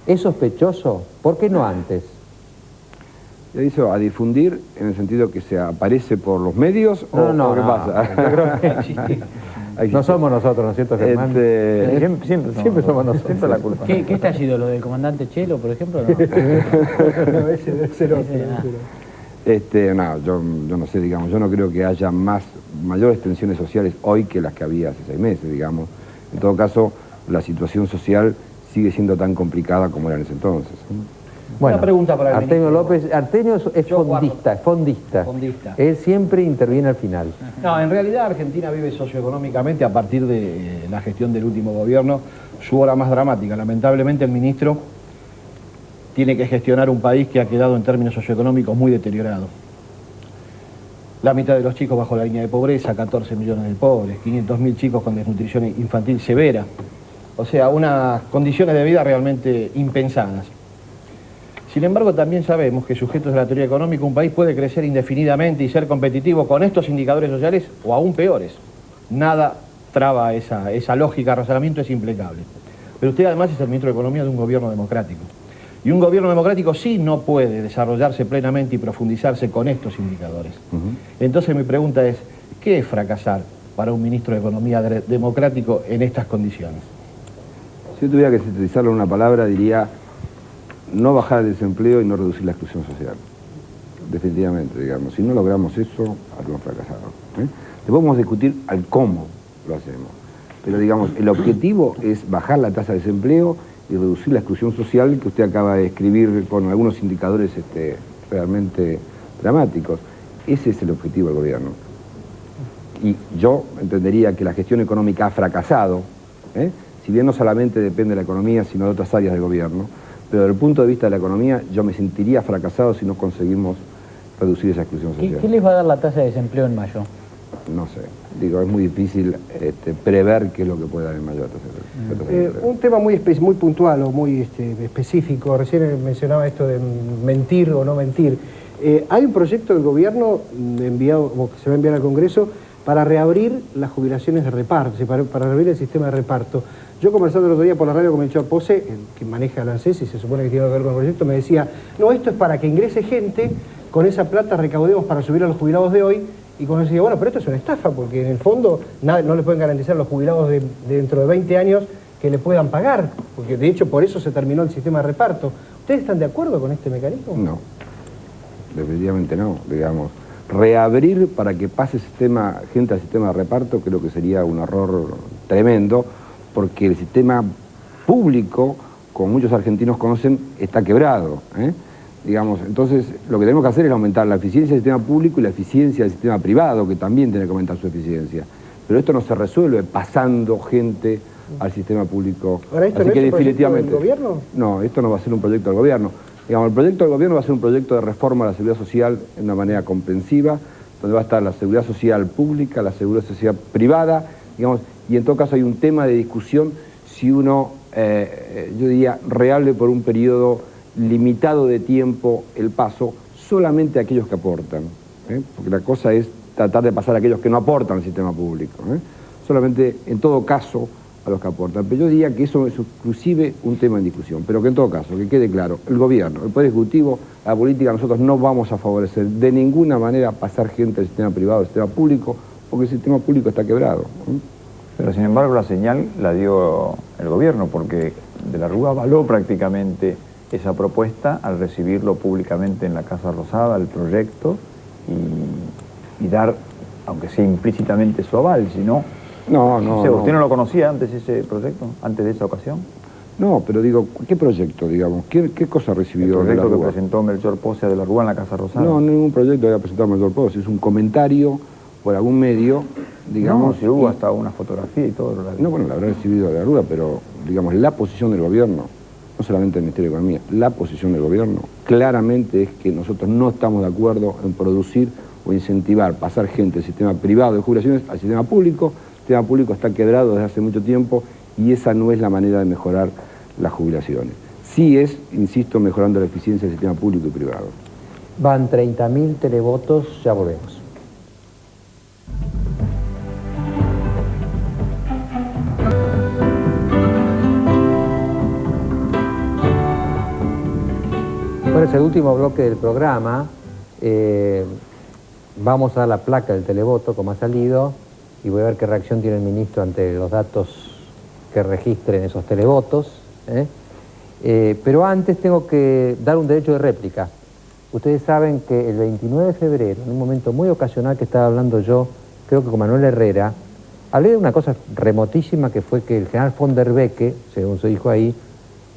¿Es sospechoso? ¿Por qué no antes? ¿Le hizo a difundir en el sentido que se aparece por los medios o qué pasa? Yo creo que no somos nosotros, ¿no es cierto, Germán? Siempre somos nosotros. Siempre la culpa. ¿Qué estallido? ¿Lo del comandante Chelo, por ejemplo? No, no ese debe ser otro. No, yo no sé, digamos, yo no creo que haya mayores tensiones sociales hoy que las que había hace 6 meses, digamos. En todo caso, la situación social sigue siendo tan complicada como era en ese entonces. Bueno, una pregunta para el Artemio López. Artemio es fondista. Él siempre interviene al final. No, en realidad Argentina vive socioeconómicamente a partir de la gestión del último gobierno, su hora más dramática. Lamentablemente el ministro tiene que gestionar un país que ha quedado en términos socioeconómicos muy deteriorado. La mitad de los chicos bajo la línea de pobreza, 14 millones de pobres, 500.000 chicos con desnutrición infantil severa. O sea, unas condiciones de vida realmente impensadas. Sin embargo, también sabemos que sujetos de la teoría económica, un país puede crecer indefinidamente y ser competitivo con estos indicadores sociales o aún peores. Nada traba esa lógica, el razonamiento es impecable. Pero usted además es el ministro de Economía de un gobierno democrático. Y un gobierno democrático sí no puede desarrollarse plenamente y profundizarse con estos indicadores. Entonces mi pregunta es, ¿qué es fracasar para un ministro de Economía democrático en estas condiciones? Si yo tuviera que sintetizarlo en una palabra, diría no bajar el desempleo y no reducir la exclusión social. Definitivamente, digamos. Si no logramos eso, habremos fracasado. Después podemos discutir al cómo lo hacemos. Pero, digamos, el objetivo es bajar la tasa de desempleo y reducir la exclusión social que usted acaba de escribir con algunos indicadores realmente dramáticos. Ese es el objetivo del gobierno. Y yo entendería que la gestión económica ha fracasado, si bien no solamente depende de la economía, sino de otras áreas del gobierno, pero desde el punto de vista de la economía yo me sentiría fracasado si no conseguimos reducir esa exclusión social. ¿Qué les va a dar la tasa de desempleo en mayo? No sé, digo, es muy difícil prever qué es lo que puede dar en mayo la tasa de desempleo. Un tema muy puntual o muy específico, recién mencionaba esto de mentir o no mentir. Hay un proyecto del gobierno enviado, o que se va a enviar al Congreso, para reabrir las jubilaciones de reparto, para reabrir el sistema de reparto. Yo conversando el otro día por la radio con Melchor Pose, el que maneja la ANSES y se supone que tiene que ver con el proyecto, me decía, no, esto es para que ingrese gente, con esa plata recaudemos para subir a los jubilados de hoy, y cuando decía, bueno, pero esto es una estafa, porque en el fondo no le pueden garantizar a los jubilados de dentro de 20 años que le puedan pagar, porque de hecho por eso se terminó el sistema de reparto. ¿Ustedes están de acuerdo con este mecanismo? No, definitivamente no, digamos. Reabrir para que pase gente al sistema de reparto creo que sería un error tremendo, porque el sistema público, como muchos argentinos conocen, está quebrado. Digamos, entonces lo que tenemos que hacer es aumentar la eficiencia del sistema público y la eficiencia del sistema privado, que también tiene que aumentar su eficiencia. Pero esto no se resuelve pasando gente al sistema público. Ahora, ¿esto así no que es un definitivamente, proyecto del gobierno? No, esto no va a ser un proyecto del gobierno. Digamos, el proyecto del gobierno va a ser un proyecto de reforma de la seguridad social en una manera comprensiva, donde va a estar la seguridad social pública, la seguridad social privada, digamos, y en todo caso hay un tema de discusión si uno, yo diría, reable por un periodo limitado de tiempo el paso solamente a aquellos que aportan, porque la cosa es tratar de pasar a aquellos que no aportan al sistema público, solamente en todo caso a los que aportan. Pero yo diría que eso es inclusive un tema en discusión, pero que en todo caso, que quede claro, el gobierno, el Poder Ejecutivo, la política, nosotros no vamos a favorecer de ninguna manera pasar gente del sistema privado al sistema público porque el sistema público está quebrado. Pero sin embargo la señal la dio el gobierno, porque De la Rúa avaló prácticamente esa propuesta al recibirlo públicamente en la Casa Rosada, el proyecto, y dar, aunque sea implícitamente, su aval, si no... No. ¿Usted no lo conocía antes ese proyecto, antes de esa ocasión? No, pero digo, ¿qué proyecto, digamos? ¿Qué cosa recibió el De la Rúa? proyecto que presentó Melchor Pose a De la Rúa en la Casa Rosada. No, ningún proyecto había presentado Melchor Pose, es un comentario por algún medio, digamos... No, si hubo hasta una fotografía y todo. No, bueno, la habrá recibido De la Rúa, pero, digamos, la posición del gobierno, no solamente del Ministerio de Economía, la posición del gobierno claramente es que nosotros no estamos de acuerdo en producir o incentivar, pasar gente del sistema privado de jubilaciones al sistema público. El sistema público está quebrado desde hace mucho tiempo y esa no es la manera de mejorar las jubilaciones. Sí es, insisto, mejorando la eficiencia del sistema público y privado. Van 30.000 televotos, ya volvemos. Bueno, es el último bloque del programa. Vamos a dar la placa del televoto, como ha salido, y voy a ver qué reacción tiene el ministro ante los datos que registren esos televotos. Pero antes tengo que dar un derecho de réplica. Ustedes saben que el 29 de febrero, en un momento muy ocasional que estaba hablando yo, creo que con Manuel Herrera, hablé de una cosa remotísima que fue que el general von der Becke, según se dijo ahí,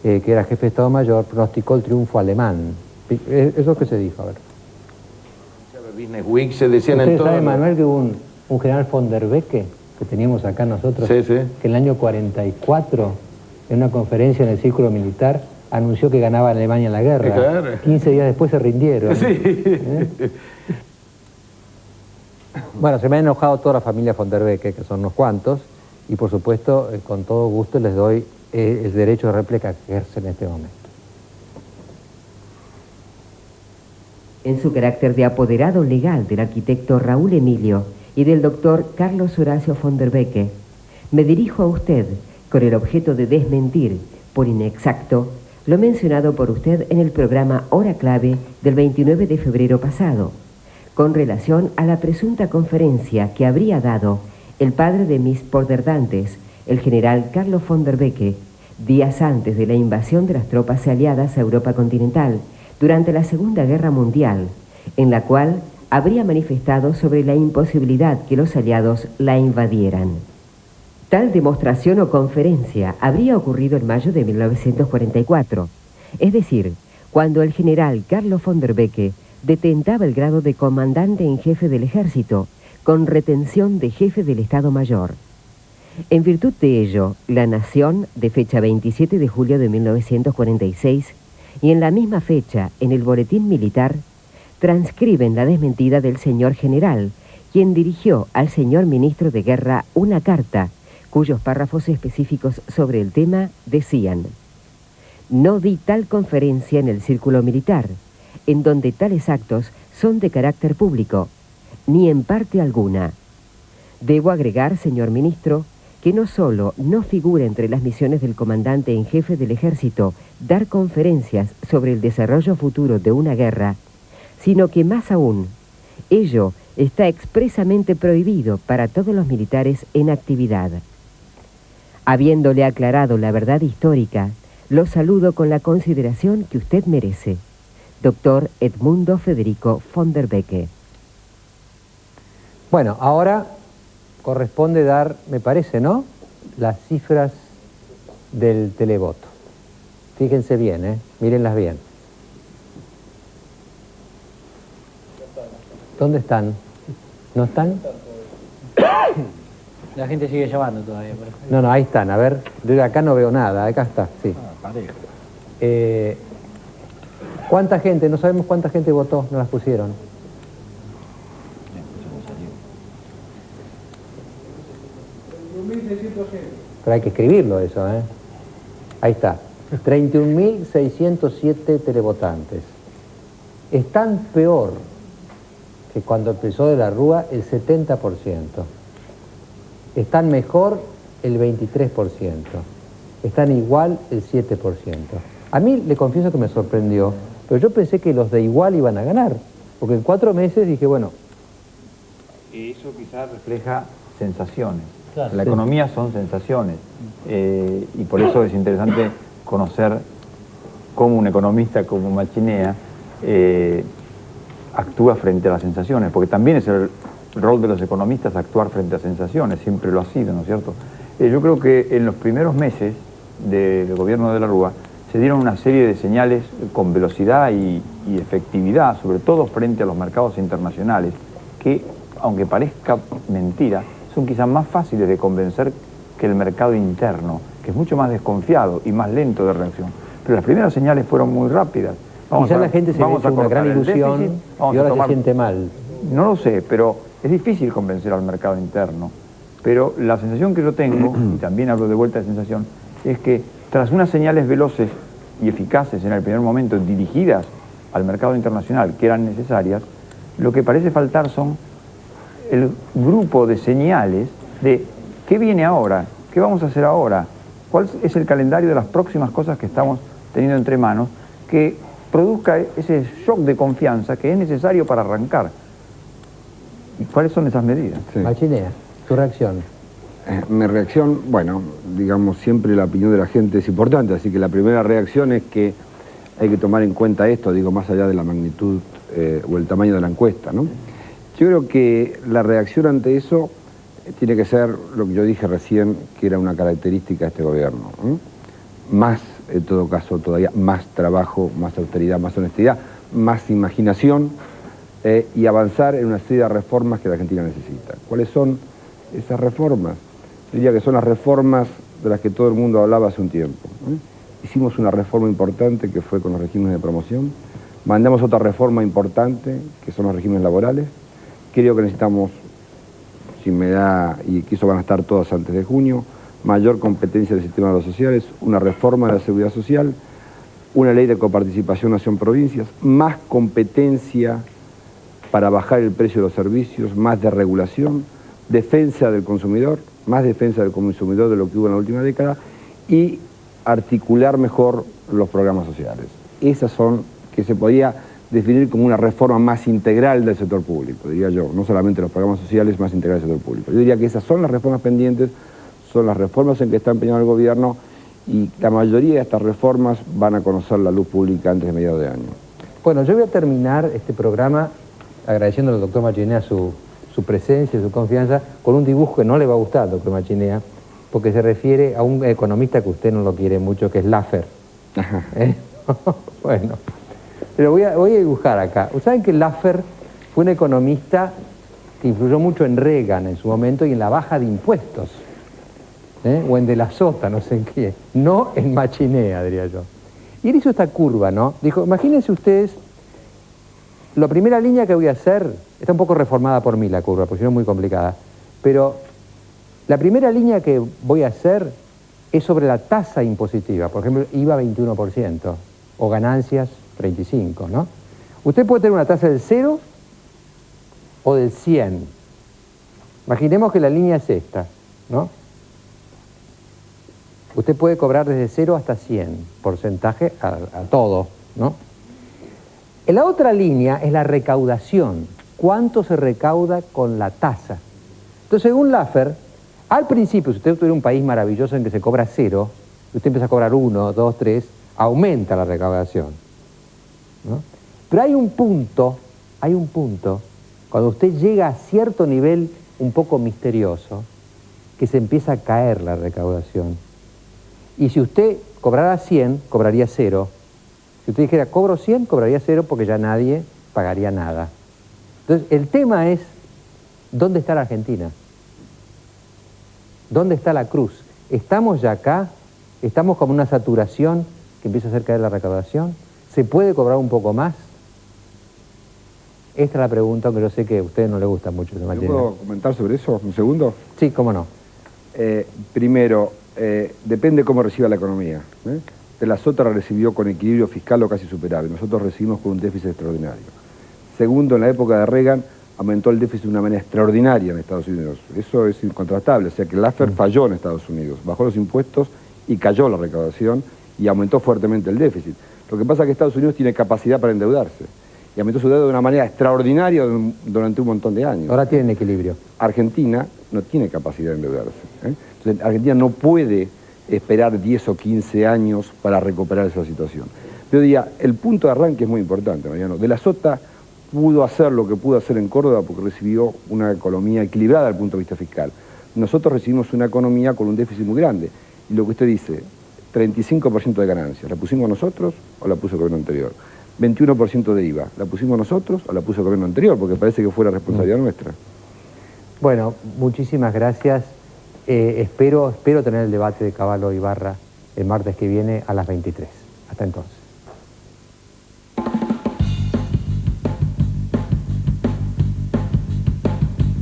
que era jefe de Estado Mayor, pronosticó el triunfo alemán. ¿Eso es que se dijo? A ver. Business Week se decían en ¿Ustedes todo... saben, Manuel, que hubo un general von der Becke que teníamos acá nosotros, sí. que en el año 44, en una conferencia en el Círculo Militar, anunció que ganaba Alemania en la guerra? Claro. 15 días después se rindieron. Sí. Bueno, se me ha enojado toda la familia von der Becke, que son unos cuantos, y por supuesto, con todo gusto les doy el derecho de réplica que ejerce en este momento. En su carácter de apoderado legal del arquitecto Raúl Emilio y del doctor Carlos Horacio von der Becke, me dirijo a usted con el objeto de desmentir, por inexacto, lo mencionado por usted en el programa Hora Clave del 29 de febrero pasado, con relación a la presunta conferencia que habría dado el padre de mis poderdantes, el general Carlos von der Becke, días antes de la invasión de las tropas aliadas a Europa continental durante la Segunda Guerra Mundial, en la cual habría manifestado sobre la imposibilidad que los aliados la invadieran. Tal demostración o conferencia habría ocurrido en mayo de 1944, es decir, cuando el general Carlos von der Becke detentaba el grado de comandante en jefe del ejército, con retención de jefe del Estado Mayor. En virtud de ello, La Nación, de fecha 27 de julio de 1946, y en la misma fecha, en el Boletín Militar, transcriben la desmentida del señor general, quien dirigió al señor ministro de Guerra una carta, cuyos párrafos específicos sobre el tema decían: no di tal conferencia en el círculo militar, en donde tales actos son de carácter público, ni en parte alguna. Debo agregar, señor ministro, que no solo no figura entre las misiones del comandante en jefe del ejército dar conferencias sobre el desarrollo futuro de una guerra, sino que más aún, ello está expresamente prohibido para todos los militares en actividad. Habiéndole aclarado la verdad histórica, lo saludo con la consideración que usted merece. Doctor Edmundo Federico von der Becke. Bueno, ahora corresponde dar, me parece, ¿no?, las cifras del televoto. Fíjense bien, mírenlas bien. ¿Dónde están? ¿No están? La gente sigue llamando todavía. Pero... No, ahí están. A ver, yo acá no veo nada. Acá está, sí. ¿Cuánta gente? No sabemos cuánta gente votó, no las pusieron. Pero hay que escribirlo eso, Ahí está. 31.607 televotantes. Están peor que cuando empezó De la Rúa el 70%. Están mejor el 23%. Están igual el 7%. A mí le confieso que me sorprendió, pero yo pensé que los de igual iban a ganar. Porque en 4 meses dije, bueno, que eso quizás refleja sensaciones. Claro, la sí. economía son sensaciones y por eso es interesante conocer cómo un economista como Machinea actúa frente a las sensaciones, porque también es el rol de los economistas actuar frente a sensaciones, siempre lo ha sido, ¿no es cierto? Yo creo que en los primeros meses del gobierno de la Rúa se dieron una serie de señales con velocidad y efectividad, sobre todo frente a los mercados internacionales, que, aunque parezca mentira, son quizás más fáciles de convencer que el mercado interno, que es mucho más desconfiado y más lento de reacción. Pero las primeras señales fueron muy rápidas. Quizás la gente se ha hecho una gran ilusión y ahora se siente mal. No lo sé, pero es difícil convencer al mercado interno. Pero la sensación que yo tengo, y también hablo de vuelta de sensación, es que tras unas señales veloces y eficaces en el primer momento dirigidas al mercado internacional que eran necesarias, lo que parece faltar son el grupo de señales de qué viene ahora, qué vamos a hacer ahora, cuál es el calendario de las próximas cosas que estamos teniendo entre manos, que produzca ese shock de confianza que es necesario para arrancar. ¿Y cuáles son esas medidas? Sí. Machinea, tu reacción. Mi reacción, bueno, digamos, siempre la opinión de la gente es importante, así que la primera reacción es que hay que tomar en cuenta esto, digo, más allá de la magnitud o el tamaño de la encuesta, ¿no? Yo creo que la reacción ante eso tiene que ser lo que yo dije recién, que era una característica de este gobierno, ¿no? Más, en todo caso, todavía más trabajo, más austeridad, más honestidad, más imaginación y avanzar en una serie de reformas que la Argentina necesita. ¿Cuáles son esas reformas? Yo diría que son las reformas de las que todo el mundo hablaba hace un tiempo. Hicimos una reforma importante que fue con los regímenes de promoción, mandamos otra reforma importante que son los regímenes laborales. Creo que necesitamos, si me da, y que eso van a estar todas antes de junio, mayor competencia del sistema de los sociales, una reforma de la seguridad social, una ley de coparticipación nación-provincias, más competencia para bajar el precio de los servicios, más de regulación, defensa del consumidor, más defensa del consumidor de lo que hubo en la última década y articular mejor los programas sociales. Esas son que se podía definir como una reforma más integral del sector público, diría yo, no solamente los programas sociales, más integral del sector público. Yo diría que esas son las reformas pendientes, son las reformas en que está empeñado el gobierno y la mayoría de estas reformas van a conocer la luz pública antes de mediados de año. Bueno, yo voy a terminar este programa agradeciéndole al doctor Machinea su presencia, su confianza, con un dibujo que no le va a gustar al doctor Machinea, porque se refiere a un economista que usted no lo quiere mucho, que es Laffer. Bueno, pero voy a dibujar acá. Ustedes saben que Laffer fue un economista que influyó mucho en Reagan en su momento y en la baja de impuestos, o en De la Sota, no sé en qué, no en Machinea, diría yo. Y él hizo esta curva, ¿no? Dijo, imagínense ustedes, la primera línea que voy a hacer, está un poco reformada por mí la curva, porque si no es muy complicada, pero la primera línea que voy a hacer es sobre la tasa impositiva, por ejemplo, IVA 21%, o ganancias 35%, ¿no? Usted puede tener una tasa del 0 o del 100. Imaginemos que la línea es esta, ¿no? Usted puede cobrar desde 0 hasta 100, porcentaje a todo, ¿no? La otra línea es la recaudación. ¿Cuánto se recauda con la tasa? Entonces, según Laffer, al principio, si usted tuviera un país maravilloso en que se cobra 0, y usted empieza a cobrar 1, 2, 3, aumenta la recaudación, ¿no? Pero hay un punto, cuando usted llega a cierto nivel un poco misterioso, que se empieza a caer la recaudación. Y si usted cobrara 100, cobraría 0. Si usted dijera, cobro 100, cobraría 0 porque ya nadie pagaría nada. Entonces, el tema es, ¿dónde está la Argentina? ¿Dónde está la cruz? ¿Estamos ya acá? ¿Estamos como una saturación que empieza a hacer caer la recaudación? ¿Se puede cobrar un poco más? Esta es la pregunta, aunque yo sé que a ustedes no les gusta mucho. ¿Puedo comentar sobre eso un segundo? Sí, cómo no. Primero, depende cómo reciba la economía. De la Sota recibió con equilibrio fiscal o casi superable. Nosotros recibimos con un déficit extraordinario. Segundo, en la época de Reagan aumentó el déficit de una manera extraordinaria en Estados Unidos. Eso es incontrastable. O sea que Laffer falló en Estados Unidos. Bajó los impuestos y cayó la recaudación y aumentó fuertemente el déficit. Lo que pasa es que Estados Unidos tiene capacidad para endeudarse. y aumentó su deuda de una manera extraordinaria durante un montón de años. Ahora tienen equilibrio. Argentina no tiene capacidad de endeudarse. Entonces, Argentina no puede esperar 10 o 15 años para recuperar esa situación. Yo diría, el punto de arranque es muy importante, Mariano. De la Sota pudo hacer lo que pudo hacer en Córdoba porque recibió una economía equilibrada desde el punto de vista fiscal. Nosotros recibimos una economía con un déficit muy grande. Y lo que usted dice, 35% de ganancias, ¿la pusimos nosotros o la puso el gobierno anterior? 21% de IVA, ¿la pusimos nosotros o la puso el gobierno anterior? Porque parece que fue la responsabilidad nuestra. Bueno, muchísimas gracias. Espero tener el debate de Cavallo Ibarra el martes que viene a las 23. Hasta entonces.